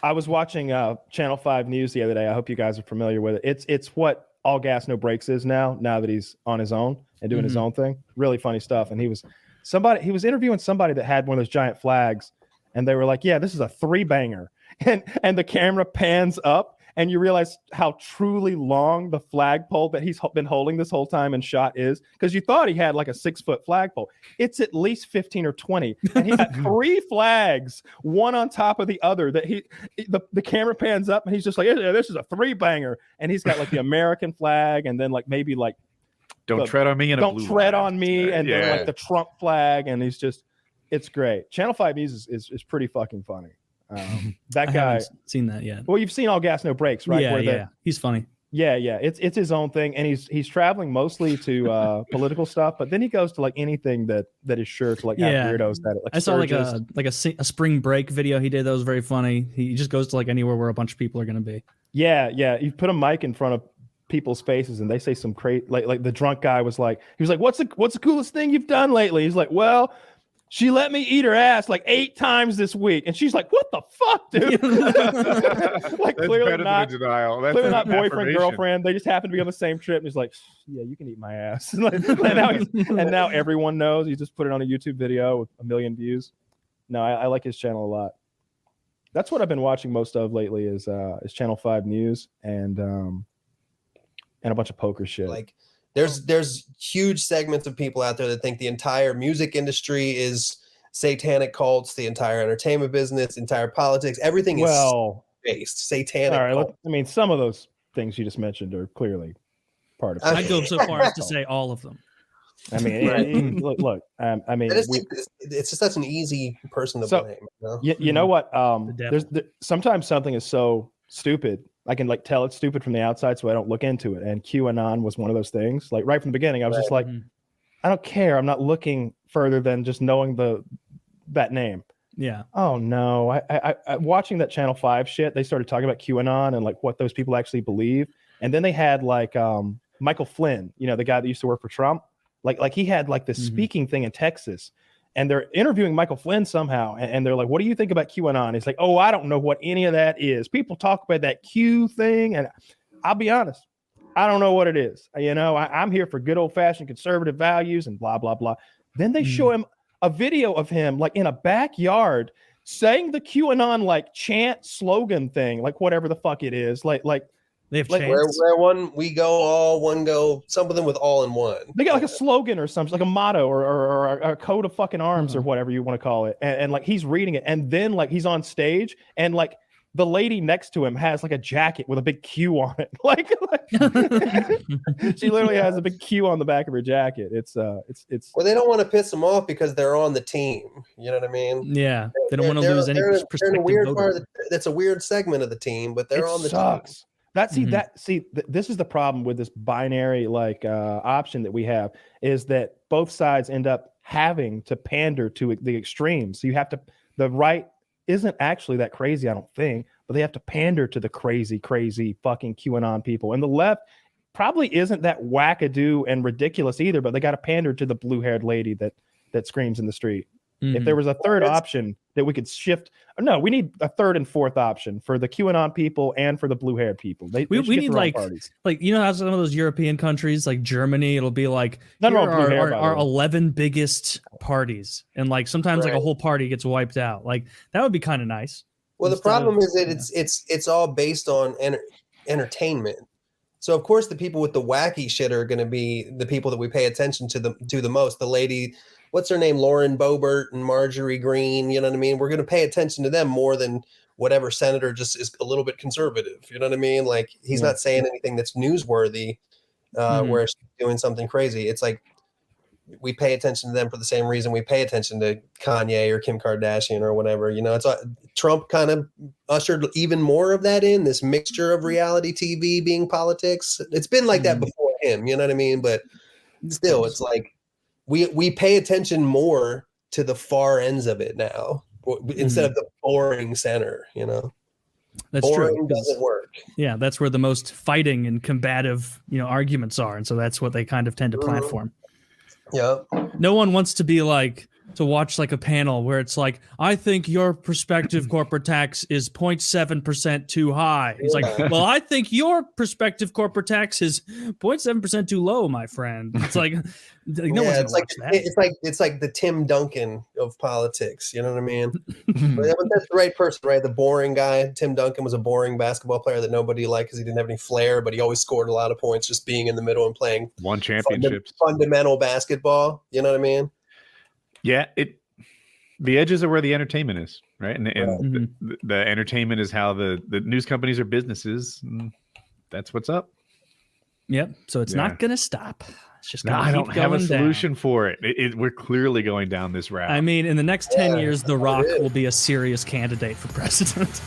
I was watching Channel 5 News the other day. I hope you guys are familiar with it. It's what All Gas No Brakes is now that he's on his own and doing his own thing. Really funny stuff. And he was interviewing somebody that had one of those giant flags, and they were like, yeah, this is a 3-banger. And the camera pans up, and you realize how truly long the flagpole that he's been holding this whole time and shot is, because you thought he had like a 6-foot flagpole. It's at least 15 or 20, and he had 3 flags, one on top of the other. That the camera pans up, and he's just like, yeah, this is a 3-banger, and he's got like the American flag, and then like maybe like don't tread on me, and don't tread on me, and then like the Trump flag, and it's great. Channel 5 News is pretty fucking funny. That guy, I haven't seen that yet. Well, you've seen All Gas No Brakes, right? Yeah, he's funny. Yeah, it's his own thing, and he's traveling mostly to political stuff, but then he goes to like anything that is sure to like have weirdos that like I saw like a spring break video he did that was very funny. He just goes to like anywhere where a bunch of people are going to be. Yeah, you put a mic in front of people's faces and they say some crazy, like the drunk guy was like, what's the coolest thing you've done lately? He's like, well, she let me eat her ass like 8 times this week. And she's like, what the fuck, dude? Like, that's clearly not denial. That's clearly not boyfriend, girlfriend. They just happen to be on the same trip. And he's like, yeah, you can eat my ass. and now everyone knows. He just put it on a YouTube video with 1 million views. No, I like his channel a lot. That's what I've been watching most of lately is Channel 5 News and a bunch of poker shit. Like, there's huge segments of people out there that think the entire music industry is satanic cults, the entire entertainment business, entire politics, everything is based satanic. All right, I mean, some of those things you just mentioned are clearly part of it. I'd go so far as to say all of them. I mean, look. I mean, it's just such an easy person to blame. You know what? Sometimes something is so stupid, I can like tell it's stupid from the outside, so I don't look into it. And QAnon was one of those things. Like right from the beginning, I was just like, I don't care. I'm not looking further than just knowing that name. Yeah. Oh no. I watching that Channel 5 shit, they started talking about QAnon and like what those people actually believe. And then they had like Michael Flynn, you know, the guy that used to work for Trump. Like he had like this speaking thing in Texas. And they're interviewing Michael Flynn somehow. And they're like, what do you think about QAnon? He's like, oh, I don't know what any of that is. People talk about that Q thing. And I'll be honest, I don't know what it is. You know, I'm here for good old fashioned conservative values and blah, blah, blah. Then they show him a video of him like in a backyard saying the QAnon like chant slogan thing, like whatever the fuck it is. Like they have like where one we go, all one go, something with all in one. They got like a slogan or something, like a motto or a code of fucking arms or whatever you want to call it. And like he's reading it, and then like he's on stage, and like the lady next to him has like a jacket with a big Q on it. like she literally has a big Q on the back of her jacket. It's well, they don't want to piss them off because they're on the team. You know what I mean? Yeah, they don't want to lose any perspective. They're in a weird part that's a weird segment of the team, but they're on the team. This is the problem with this binary like option that we have, is that both sides end up having to pander to the extremes. So you have to, the right isn't actually that crazy, I don't think, but they have to pander to the crazy fucking QAnon people. And the left probably isn't that wackadoo and ridiculous either, but they got to pander to the blue-haired lady that screams in the street. If there was a third option that we could shift, no, we need a third and fourth option for the QAnon people and for the blue-haired people. We need like you know how some of those European countries like Germany, it'll be like our 11 biggest parties, and like sometimes like a whole party gets wiped out. Like that would be kind of nice. Well, the problem is that it's all based on entertainment. So of course the people with the wacky shit are going to be the people that we pay attention to the most. The lady, what's her name? Lauren Boebert and Marjorie Green. You know what I mean? We're going to pay attention to them more than whatever senator just is a little bit conservative. You know what I mean? Like he's not saying anything that's newsworthy, where she's doing something crazy. It's like we pay attention to them for the same reason we pay attention to Kanye or Kim Kardashian or whatever. You know, it's Trump kind of ushered even more of that in, this mixture of reality TV being politics. It's been like that before him. You know what I mean? But still, it's like we pay attention more to the far ends of it now instead of the boring center, you know. That's boring true. Doesn't work. Yeah, that's where the most fighting and combative, arguments are, and so that's what they kind of tend to platform. Yeah. No one wants to be like to watch like a panel where it's like, I think your prospective corporate tax is 0.7% too high. He's like, well, I think your prospective corporate tax is 0.7% too low, my friend. It's like, no one's gonna watch that. It's like the Tim Duncan of politics. You know what I mean? But that's the right person, right? The boring guy. Tim Duncan was a boring basketball player that nobody liked because he didn't have any flair, but he always scored a lot of points just being in the middle and playing won championships. Fundamental basketball. You know what I mean? Yeah, the edges are where the entertainment is, right? And the entertainment is how the news companies are businesses. That's what's up. Yep. So it's not going to stop. It's just I don't have a solution for it. We're clearly going down this route. I mean, in the next 10 years, The Rock will be a serious candidate for president.